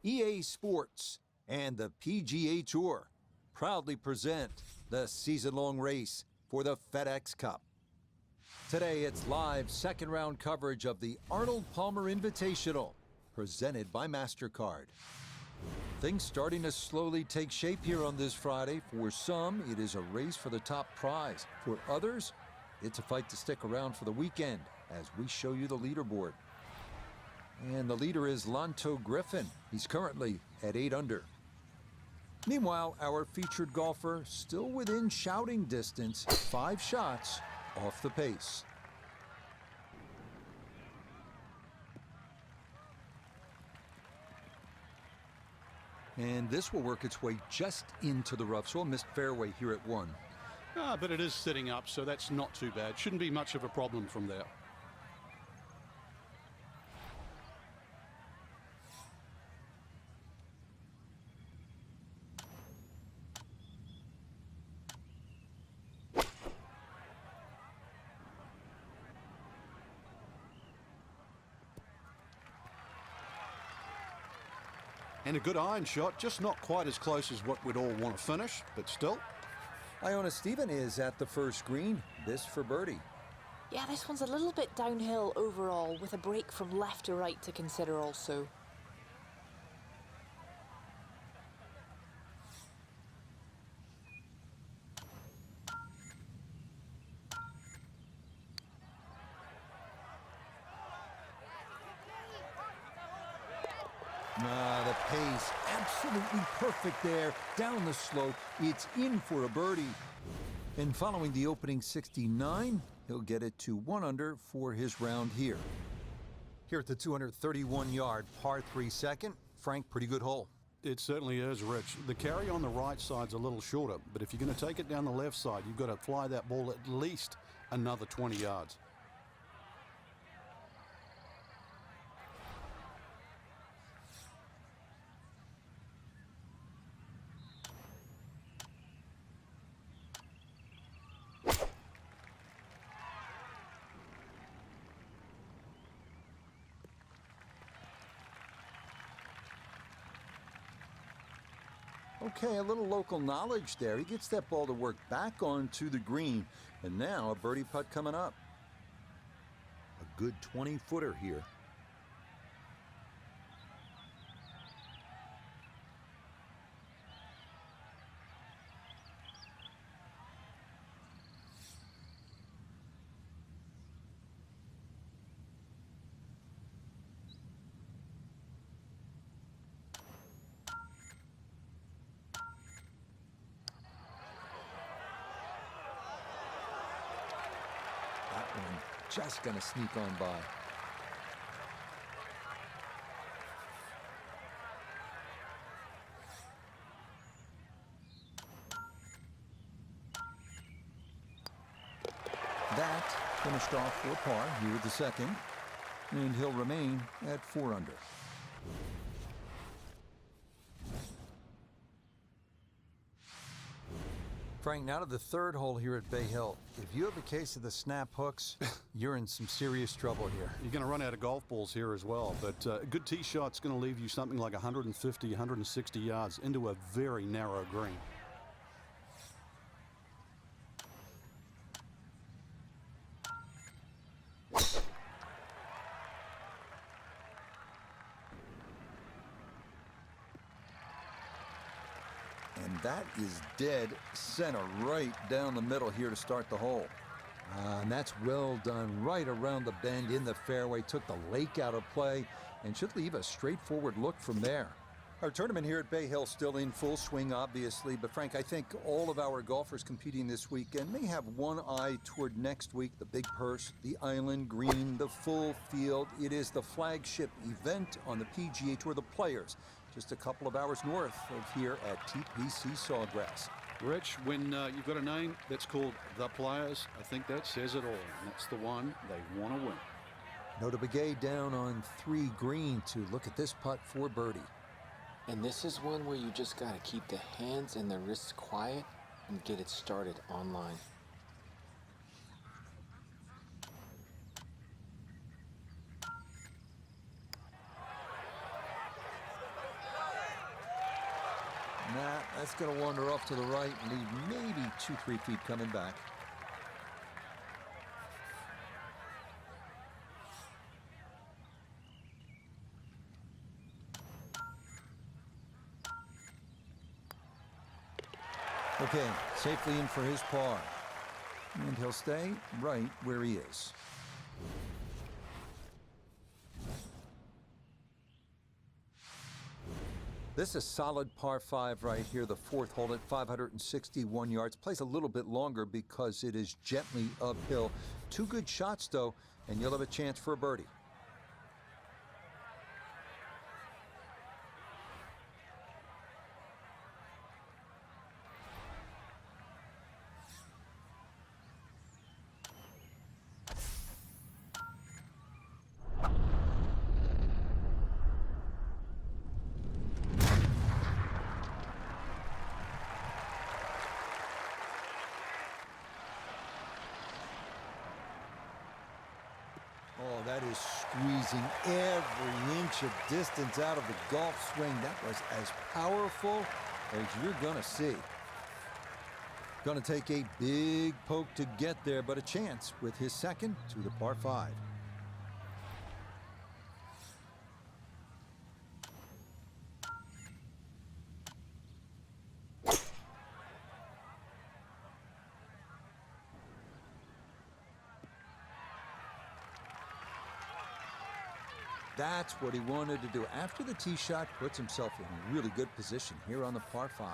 EA Sports, and the PGA Tour proudly present the season-long race for the FedEx Cup. Today, it's live second-round coverage of the Arnold Palmer Invitational, presented by MasterCard. Things starting to slowly take shape here on this Friday. For some, it is a race for the top prize. For others, it's a fight to stick around for the weekend as we show you the leaderboard. And the leader is Lanto Griffin. He's currently at 8 under. Meanwhile, our featured golfer still within shouting distance, 5 shots off the pace. And this will work its way just into the rough, so a missed fairway here at 1. But it is sitting up, so that's not too bad. Shouldn't be much of a problem from there. And a good iron shot, just not quite as close as what we'd all want to finish, but still. Iona Stephen is at the first green. This for birdie. Yeah, this one's a little bit downhill overall, with a break from left to right to consider also. The pace, absolutely perfect there. Down the slope, it's in for a birdie. And following the opening 69, he'll get it to 1 under for his round here. Here at the 231-yard par 3 second, Frank, pretty good hole. It certainly is, Rich. The carry on the right side's a little shorter, but if you're going to take it down the left side, you've got to fly that ball at least another 20 yards. Okay, a little local knowledge there. He gets that ball to work back onto the green. And now a birdie putt coming up. A good 20-footer here. Just gonna sneak on by. That finished off for par here at the second, and he'll remain at 4 under. Frank, now to the third hole here at Bay Hill. If you have a case of the snap hooks, you're in some serious trouble here. You're going to run out of golf balls here as well, but a good tee shot's going to leave you something like 150, 160 yards into a very narrow green. And that is dead center, right down the middle here to start the hole. And that's well done, right around the bend in the fairway, took the lake out of play, and should leave a straightforward look from there. Our tournament here at Bay Hill still in full swing, obviously, but Frank, I think all of our golfers competing this weekend may have one eye toward next week, the big purse, the island green, the full field. It is the flagship event on the PGA Tour, the Players, just a couple of hours north of here at TPC Sawgrass. Rich, when you've got a name that's called The Players, I think that says it all. And that's the one they want to win. Nota Begay down on 3 green to look at this putt for birdie. And this is one where you just got to keep the hands and the wrists quiet and get it started online. That's going to wander off to the right and leave maybe 2-3 feet coming back. Okay, safely in for his par. And he'll stay right where he is. This is a solid par 5 right here, the fourth hole at 561 yards. Plays a little bit longer because it is gently uphill. 2 good shots, though, and you'll have a chance for a birdie. Oh, that is squeezing every inch of distance out of the golf swing. That was as powerful as you're going to see. Going to take a big poke to get there, but a chance with his second to the par 5. That's what he wanted to do. After the tee shot, puts himself in really good position here on the par 5.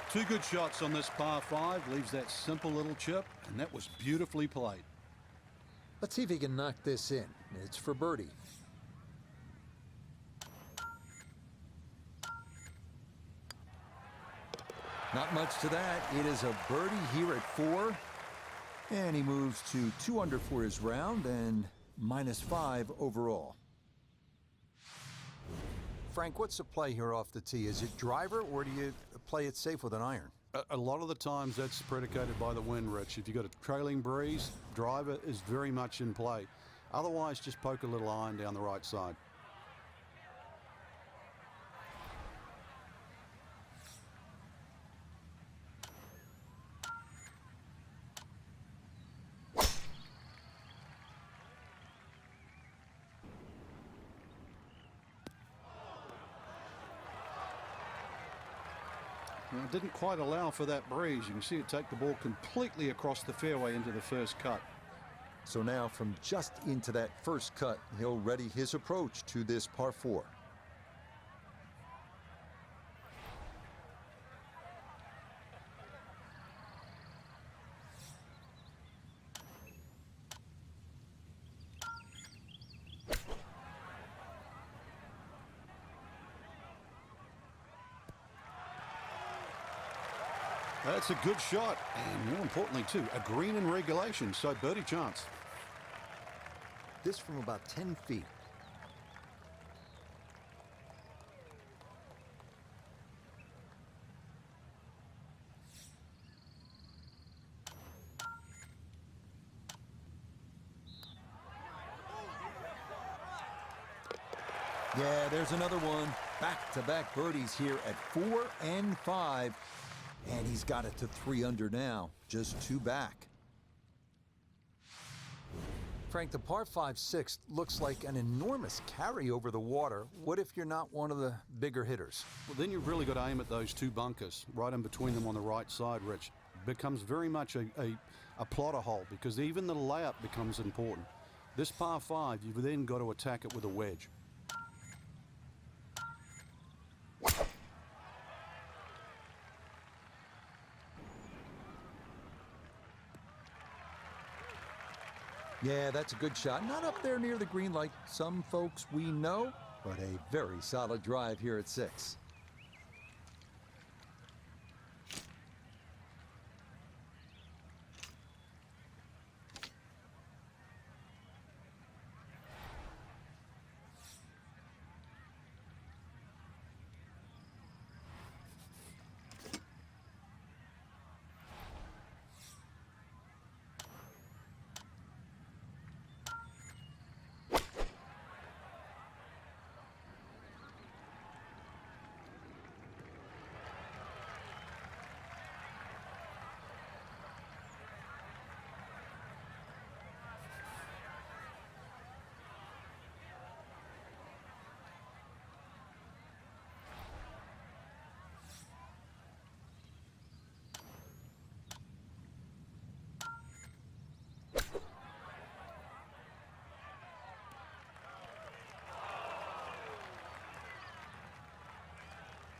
Two good shots on this par 5. Leaves that simple little chip, and that was beautifully played. Let's see if he can knock this in. It's for birdie. Not much to that. It is a birdie here at 4. And he moves to 2 under for his round and -5 overall. Frank, what's the play here off the tee? Is it driver, or do you play it safe with an iron? A lot of the times that's predicated by the wind, Rich. If you've got a trailing breeze, driver is very much in play. Otherwise, just poke a little iron down the right side. Well, it didn't quite allow for that breeze. You can see it take the ball completely across the fairway into the first cut. So now from just into that first cut, he'll ready his approach to this par 4. That's a good shot, and more importantly, too, a green in regulation, so birdie chance. This from about 10 feet. Yeah, there's another one. Back-to-back birdies here at 4 and 5. And he's got it to 3 under now, just 2 back. Frank, the par 5/6 looks like an enormous carry over the water. What if you're not one of the bigger hitters? Well, then you've really got to aim at those 2 bunkers, right in between them on the right side, Rich. It becomes very much a plotter hole, because even the layup becomes important. This par 5, you've then got to attack it with a wedge. Yeah, that's a good shot. Not up there near the green like some folks we know, but a very solid drive here at 6.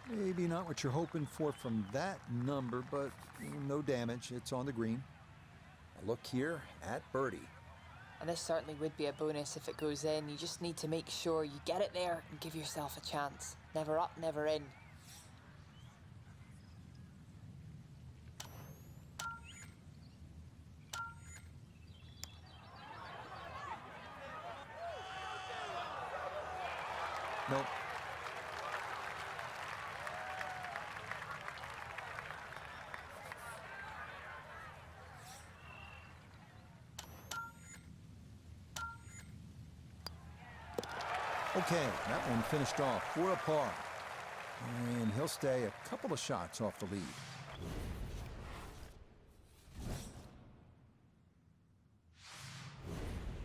Maybe not what you're hoping for from that number, but no damage. It's on the green. A look here at birdie. And this certainly would be a bonus if it goes in. You just need to make sure you get it there and give yourself a chance. Never up, never in. Nope. Okay, that one finished off for a par. And he'll stay a couple of shots off the lead.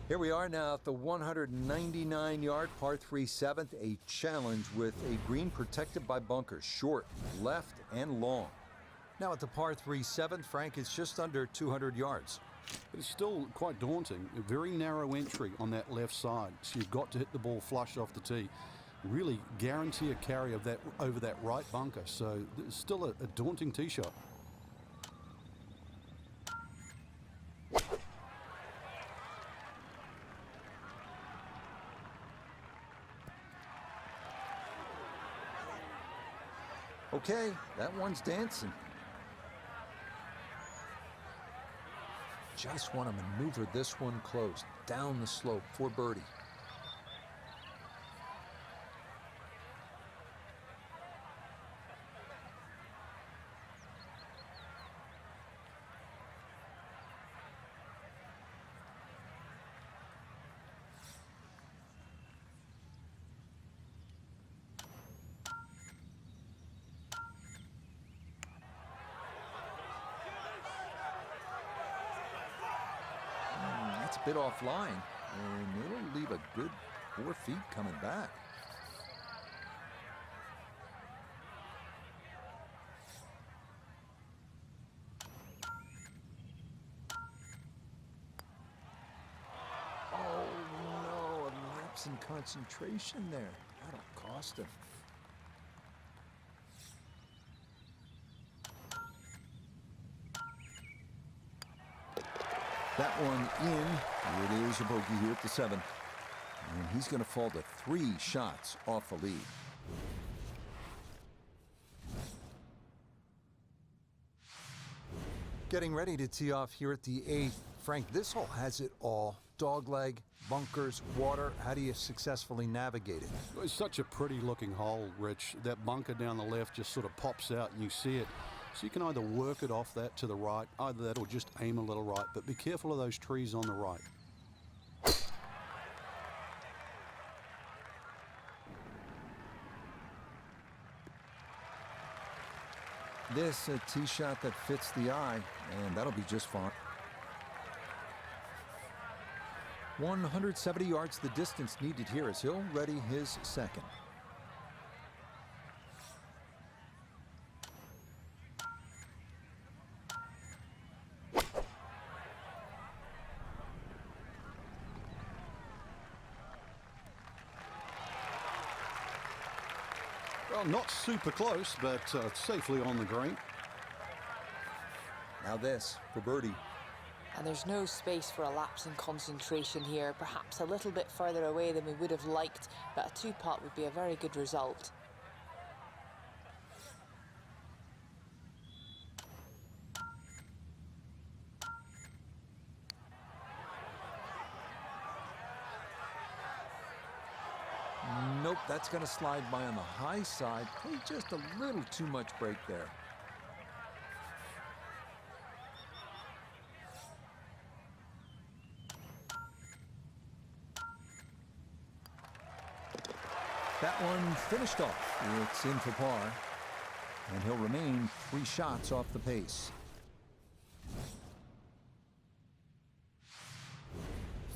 Here we are now at the 199-yard par 3 7th, a challenge with a green protected by bunkers, short, left, and long. Now at the par 3 7th, Frank, it's just under 200 yards. But it's still quite daunting. A very narrow entry on that left side, so you've got to hit the ball flush off the tee. Really guarantee a carry of that over that right bunker, so it's still a daunting tee shot. Okay, that one's dancing. Just want to maneuver this one close, down the slope for birdie. That's a bit offline, and it'll leave a good 4 feet coming back. Oh no, a lapse in concentration there. That'll cost him. That one in. It is a bogey here at the 7th. And he's going to fall to 3 shots off the lead. Getting ready to tee off here at the 8th. Frank, this hole has it all. Dogleg, bunkers, water. How do you successfully navigate it? It's such a pretty looking hole, Rich. That bunker down the left just sort of pops out and you see it. So you can either work it off that to the right, either that or just aim a little right, but be careful of those trees on the right. This a tee shot that fits the eye, and that'll be just fine. 170 yards the distance needed here as he'll ready his second. Well, not super close, but safely on the green. Now this for birdie. And there's no space for a lapse in concentration here. Perhaps a little bit further away than we would have liked, but a 2-putt would be a very good result. Nope, that's going to slide by on the high side. Just a little too much break there. That one finished off. It's in for par, and he'll remain 3 shots off the pace.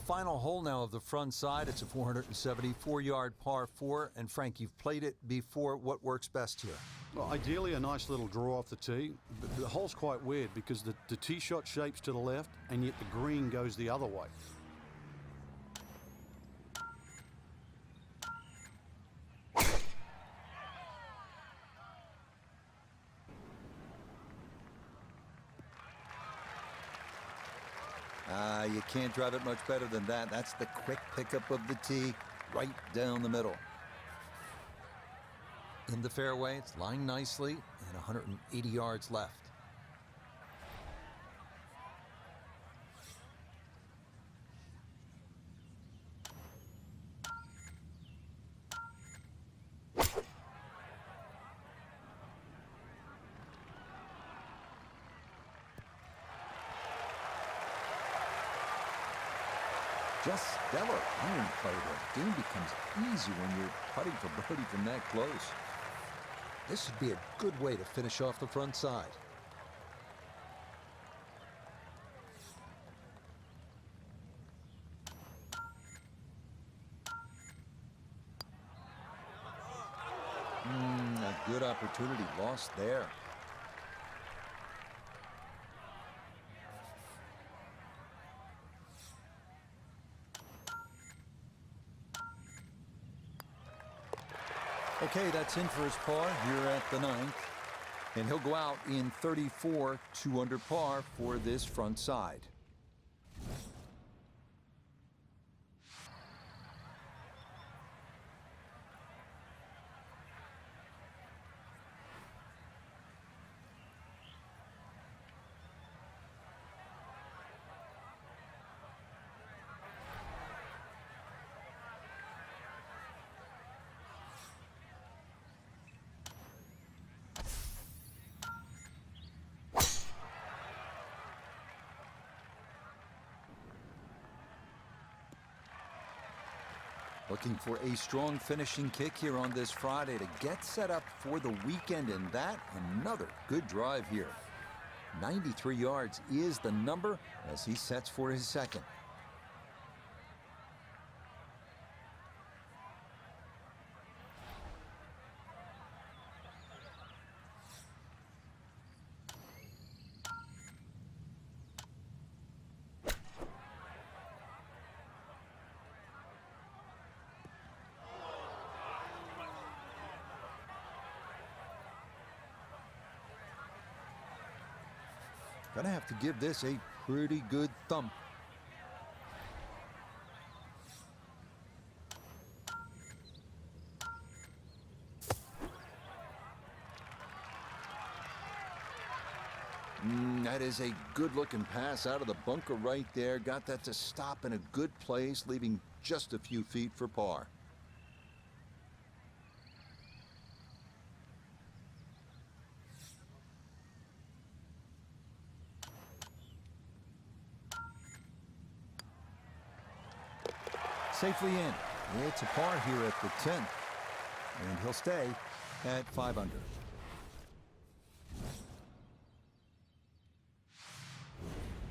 Final hole now of the front side. It's a 474-yard par 4. And Frank, you've played it before. What works best here? Well, ideally a nice little draw off the tee, but the hole's quite weird because the tee shot shapes to the left and yet the green goes the other way. you can't drive it much better than that. That's the quick pickup of the tee right down the middle. In the fairway, it's lying nicely, and 180 yards left. Just stellar iron play there. Game becomes easy when you're putting for birdie from that close. This would be a good way to finish off the front side. A good opportunity lost there. Okay, that's in for his par here at the 9th. And he'll go out in 34, 2 under par for this front side. Looking for a strong finishing kick here on this Friday to get set up for the weekend, and that another good drive here. 93 yards is the number as he sets for his second. Gonna have to give this a pretty good thump. That is a good-looking pass out of the bunker right there. Got that to stop in a good place, leaving just a few feet for par. Safely in. It's a par here at the 10th. And he'll stay at 5 under.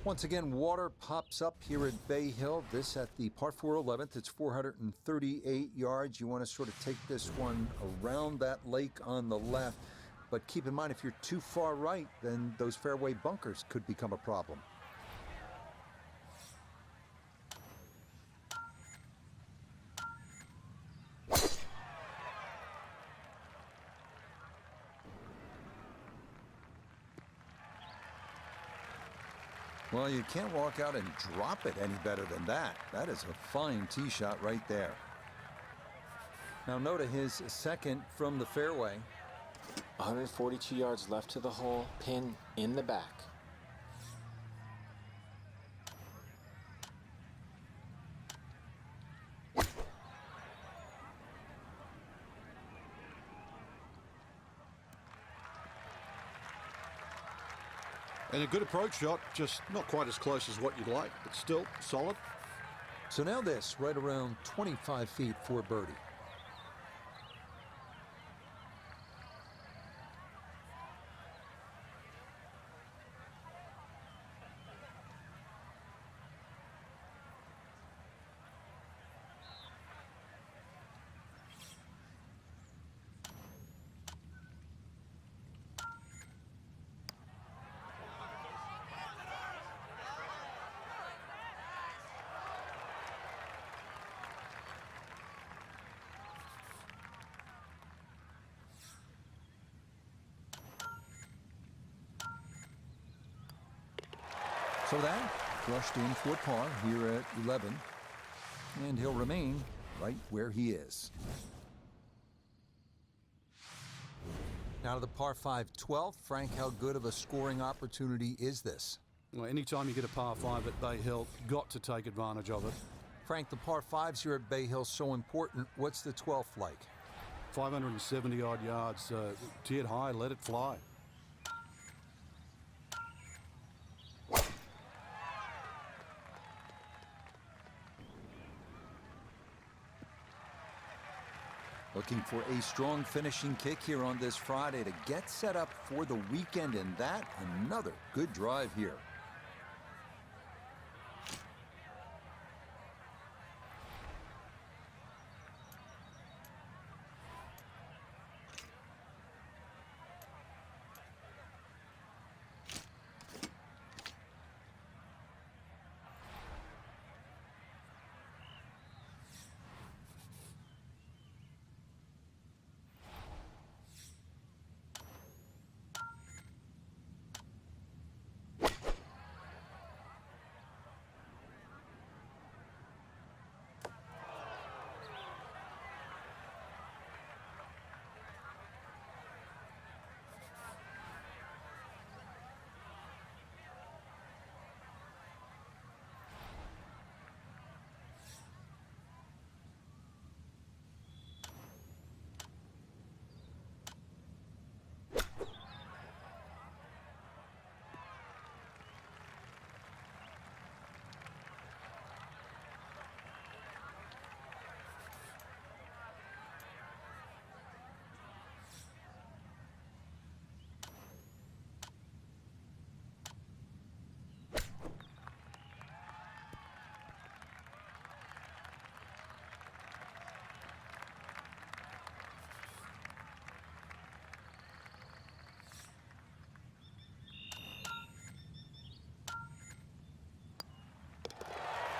Once again, water pops up here at Bay Hill. This at the par 4 11th. It's 438 yards. You want to sort of take this one around that lake on the left. But keep in mind, if you're too far right, then those fairway bunkers could become a problem. Well, you can't walk out and drop it any better than that. That is a fine tee shot right there. Now note his second from the fairway. 142 yards left to the hole, pin in the back. And a good approach shot, just not quite as close as what you'd like, but still solid. So now this, right around 25 feet for birdie. So that brushed in for par here at 11, and he'll remain right where he is. Now to the par 5 12th. Frank, how good of a scoring opportunity is this? Well, anytime you get a par 5 at Bay Hill, got to take advantage of it. Frank, the par 5s here at Bay Hill so important. What's the 12th like? 570 odd yards, tiered high, let it fly. Looking for a strong finishing kick here on this Friday to get set up for the weekend, and that another good drive here.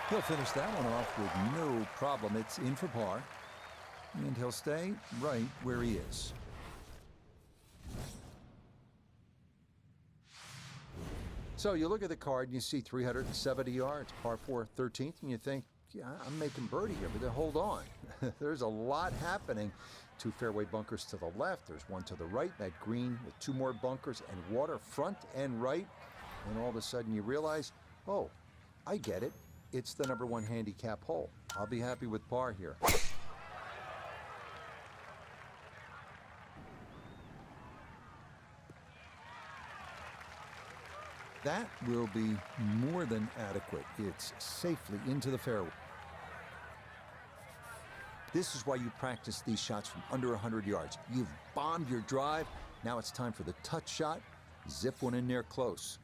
He'll finish that one off with no problem. It's in for par, and he'll stay right where he is. So you look at the card and you see 370 yards, par 4, 13th, and you think, yeah, I'm making birdie here, but then hold on. There's a lot happening. 2 fairway bunkers to the left. There's one to the right, that green with 2 more bunkers and water front and right. And all of a sudden you realize, oh, I get it. It's the number 1 handicap hole. I'll be happy with par here. That will be more than adequate. It's safely into the fairway. This is why you practice these shots from under 100 yards. You've bombed your drive. Now it's time for the touch shot. Zip one in there close.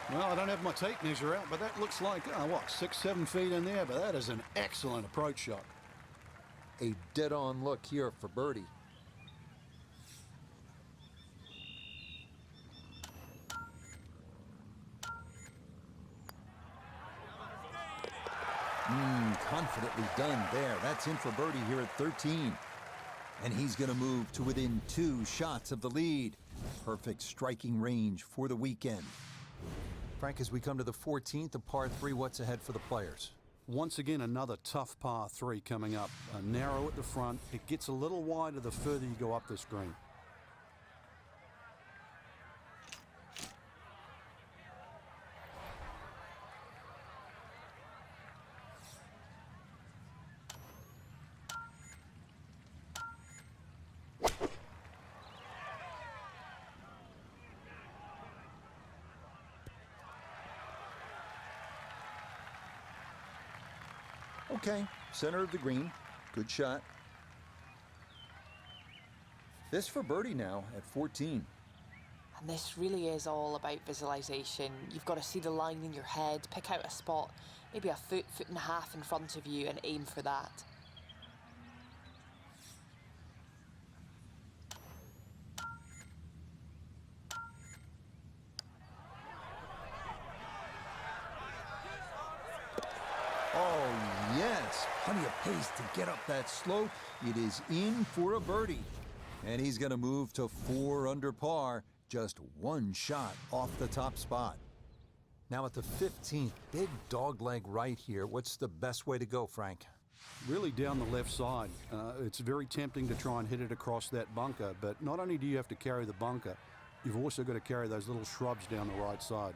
Well, I don't have my tape measure out, but that looks like, what, 6, 7 feet in there, but that is an excellent approach shot. A dead-on look here for birdie. Confidently done there. That's in for birdie here at 13. And he's going to move to within 2 shots of the lead. Perfect striking range for the weekend. Frank, as we come to the 14th, a par 3, what's ahead for the players? Once again, another tough par 3 coming up. Narrow at the front. It gets a little wider the further you go up this green. Okay, center of the green. Good shot. This for birdie now at 14. And this really is all about visualization. You've got to see the line in your head, pick out a spot, maybe a foot, 1.5 feet in front of you, and aim for that. Oh, yes. pace to get up that slope. It is in for a birdie. And he's going to move to 4 under par, just 1 shot off the top spot. Now at the 15th, big dogleg right here. What's the best way to go, Frank? Really down the left side. It's very tempting to try and hit it across that bunker, but not only do you have to carry the bunker, you've also got to carry those little shrubs down the right side.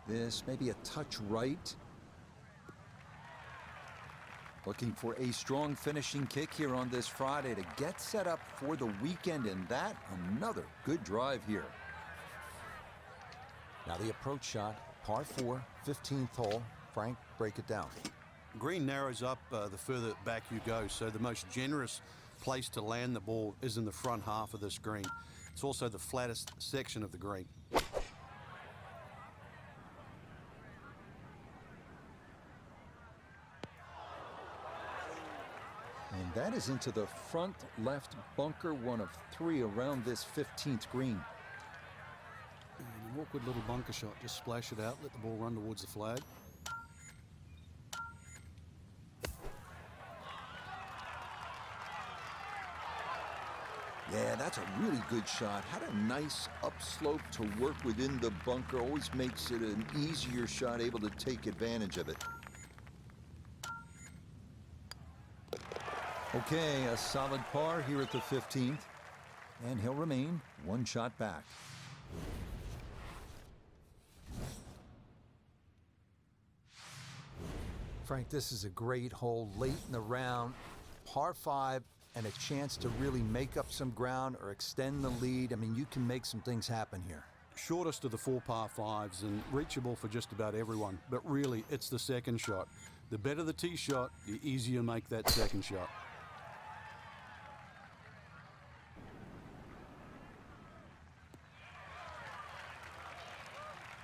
This may be a touch right. Looking for a strong finishing kick here on this Friday to get set up for the weekend, and that another good drive here. Now the approach shot, par 4, 15th hole. Frank, break it down. Green narrows up the further back you go, so the most generous place to land the ball is in the front half of this green. It's also the flattest section of the green. And that is into the front left bunker, one of 3 around this 15th green. And an awkward little bunker shot. Just splash it out, let the ball run towards the flag. Yeah, that's a really good shot. Had a nice upslope to work within the bunker. Always makes it an easier shot, able to take advantage of it. Okay, a solid par here at the 15th. And he'll remain 1 shot back. Frank, this is a great hole late in the round. Par 5 and a chance to really make up some ground or extend the lead. I mean, you can make some things happen here. Shortest of the 4 par 5s and reachable for just about everyone. But really, it's the second shot. The better the tee shot, the easier you make that second shot.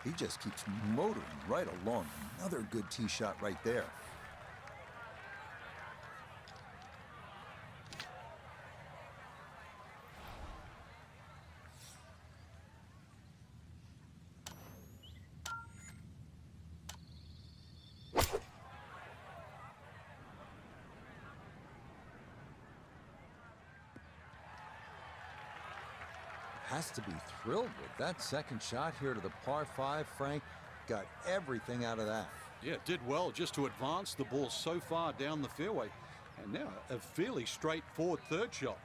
He just keeps motoring right along. Another good tee shot right there. Has to be thrilled with that second shot here to the par 5. Frank got everything out of that. Yeah, did well just to advance the ball so far down the fairway. And now a fairly straightforward third shot.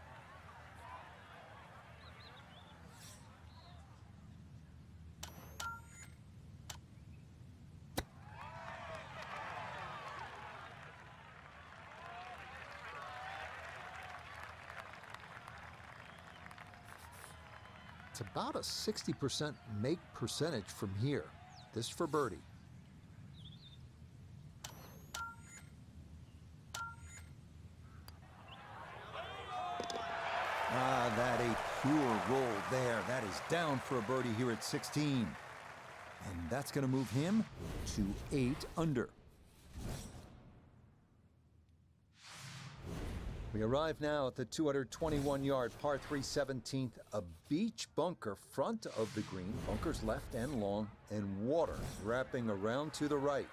It's about a 60% make percentage from here. This for birdie. That a pure roll there. That is down for a birdie here at 16. And that's going to move him to 8 under. We arrive now at the 221-yard par 3 17th, a beach bunker front of the green, bunkers left and long, and water wrapping around to the right.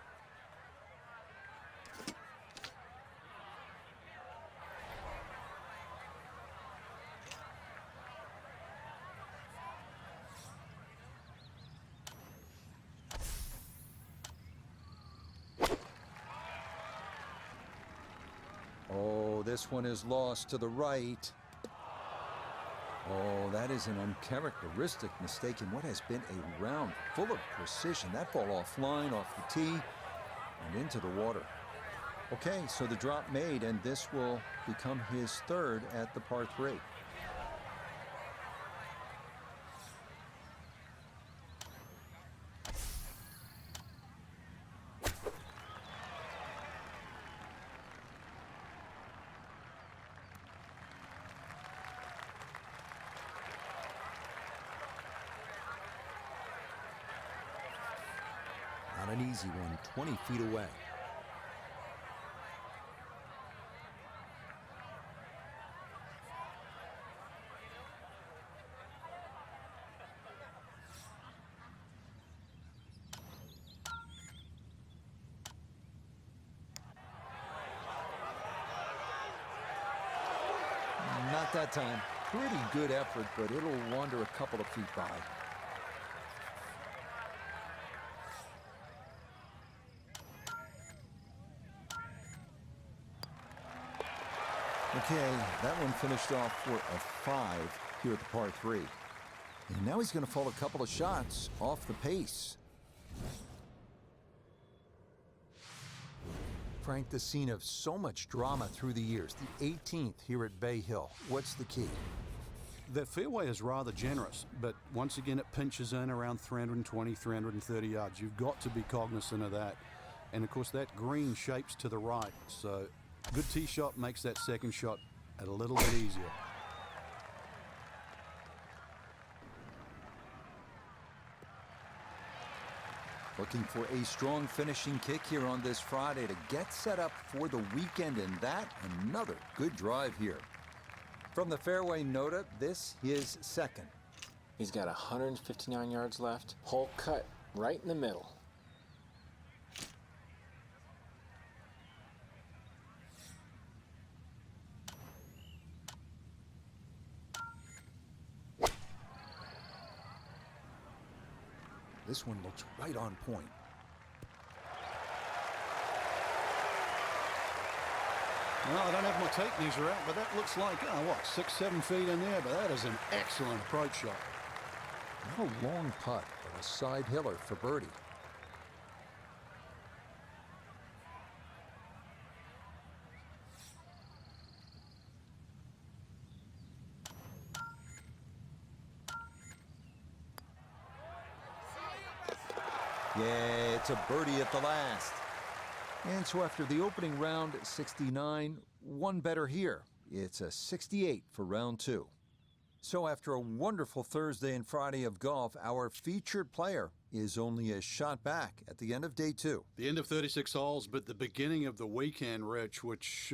Oh, this one is lost to the right. Oh, that is an uncharacteristic mistake in what has been a round full of precision. That ball offline, off the tee, and into the water. Okay, so the drop made, and this will become his 3rd at the par 3. Not an easy one, 20 feet away. that time. Pretty good effort, but it'll wander a couple of feet by. Okay, that one finished off for a 5 here at the par 3. And now he's going to fall a couple of shots off the pace. Frank, the scene of so much drama through the years, the 18th here at Bay Hill. What's the key? The fairway is rather generous, but once again it pinches in around 320, 330 yards. You've got to be cognizant of that. And of course that green shapes to the right, so good tee shot makes that second shot a little bit easier. Looking for a strong finishing kick here on this Friday to get set up for the weekend, and that another good drive here. From the fairway nota, this his second. He's got 159 yards left. Hole cut right in the middle. This one looks right on point. Well, I don't have my tape measure out, but that looks like, what, 6-7 feet in there, but that is an excellent approach shot. Not a long putt, but a side hiller for birdie. Yeah, it's a birdie at the last. And so after the opening round, 69, one better here. It's a 68 for round 2. So after a wonderful Thursday and Friday of golf, our featured player is only a shot back at the end of day 2. The end of 36 holes, but the beginning of the weekend, Rich, which